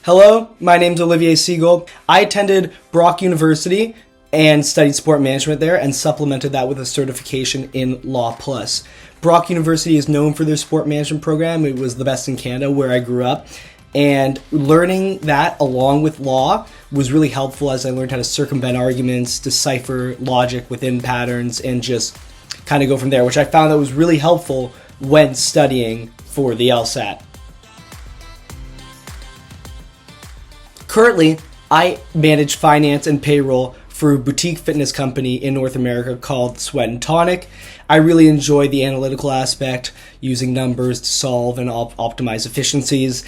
Hello, my name's Olivier Segal. I attended Brock University and studied sport management there and supplemented that with a certification in LawPlus. Brock University is known for their sport management program. It was the best in Canada where I grew up. And learning that along with law was really helpful as I learned how to circumvent arguments, decipher logic within patterns, and just kind of go from there, which I found that was really helpful when studying for the LSAT. Currently, I manage finance and payroll for a boutique fitness company in North America called Sweat and Tonic. I really enjoy the analytical aspect, using numbers to solve and optimize efficiencies.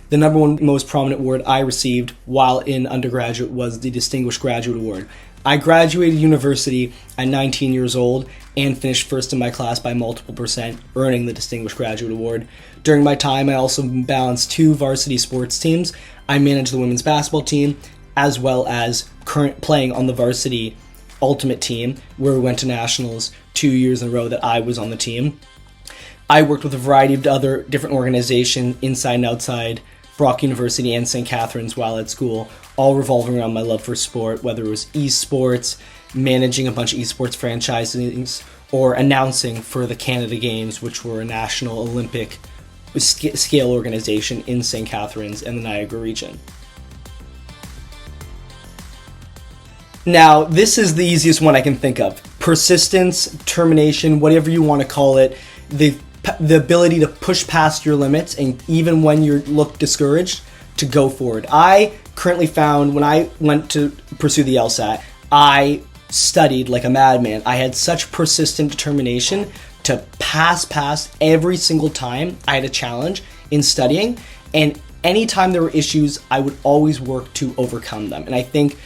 The number one most prominent award I received while in undergraduate was the Distinguished Graduate Award. I graduated university at 19 years old and finished first in my class by multiple percent, earning the Distinguished Graduate Award. During my time, I also balanced 2 varsity sports teams. I managed the women's basketball team as well as playing on the varsity ultimate team, where we went to nationals 2 years in a row that I was on the team. I worked with a variety of other different organizations inside and outside Brock University and St. Catharines while at school, all revolving around my love for sport, whether it was esports, managing a bunch of esports franchises, or announcing for the Canada Games, which were a national Olympic scale organization in St. Catharines and the Niagara region. Now, this is the easiest one I can think of. Persistence, determination, whatever you want to call it, the ability to push past your limits, and even when you look discouraged, to go forward. I currently found when I went to pursue the LSAT, I studied like a madman. I had such persistent determination to pass every single time I had a challenge in studying, and anytime there were issues, I would always work to overcome them. And I think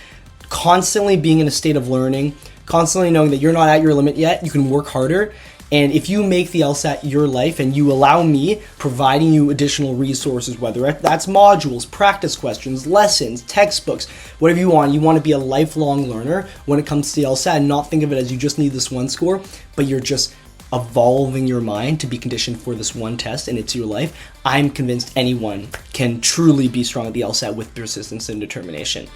constantly being in a state of learning, constantly knowing that you're not at your limit yet, you can work harder. And if you make the LSAT your life and you allow me providing you additional resources, whether that's modules, practice questions, lessons, textbooks, whatever you want to be a lifelong learner when it comes to the LSAT and not think of it as you just need this one score, but you're just evolving your mind to be conditioned for this one test and it's your life. I'm convinced anyone can truly be strong at the LSAT with persistence and determination.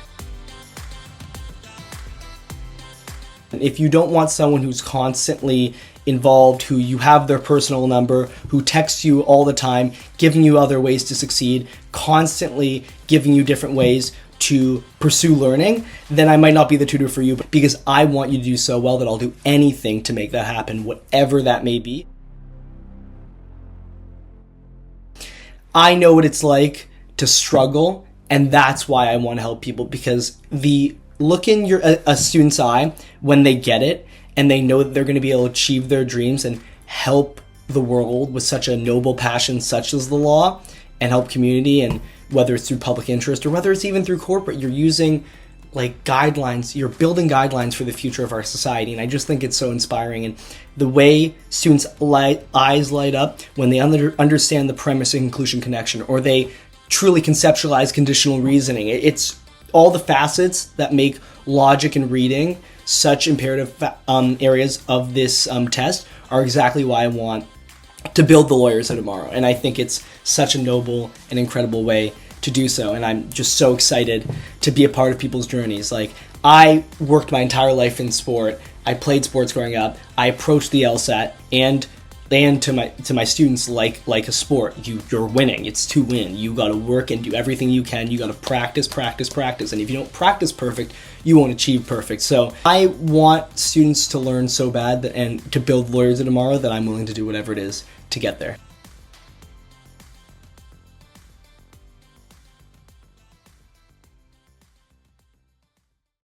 And if you don't want someone who's constantly involved, who you have their personal number, who texts you all the time, giving you other ways to succeed, constantly giving you different ways to pursue learning, then I might not be the tutor for you, because I want you to do so well that I'll do anything to make that happen, whatever that may be. I know what it's like to struggle, and that's why I want to help people, because look in a student's eye when they get it and they know that they're going to be able to achieve their dreams and help the world with such a noble passion such as the law, and help community, and whether it's through public interest or whether it's even through corporate, you're using like guidelines, you're building guidelines for the future of our society. And I just think it's so inspiring, and the way students' eyes light up when they understand the premise and conclusion connection, or they truly conceptualize conditional reasoning. It's all the facets that make logic and reading such imperative areas of this test are exactly why I want to build the lawyers of tomorrow. And I think it's such a noble and incredible way to do so. And I'm just so excited to be a part of people's journeys. Like, I worked my entire life in sport. I played sports growing up. I approached the LSAT and to my students like a sport. You're winning. It's to win. You got to work and do everything you can. You got to practice. And if you don't practice perfect, you won't achieve perfect. So I want students to learn so bad and to build lawyers of tomorrow that I'm willing to do whatever it is to get there.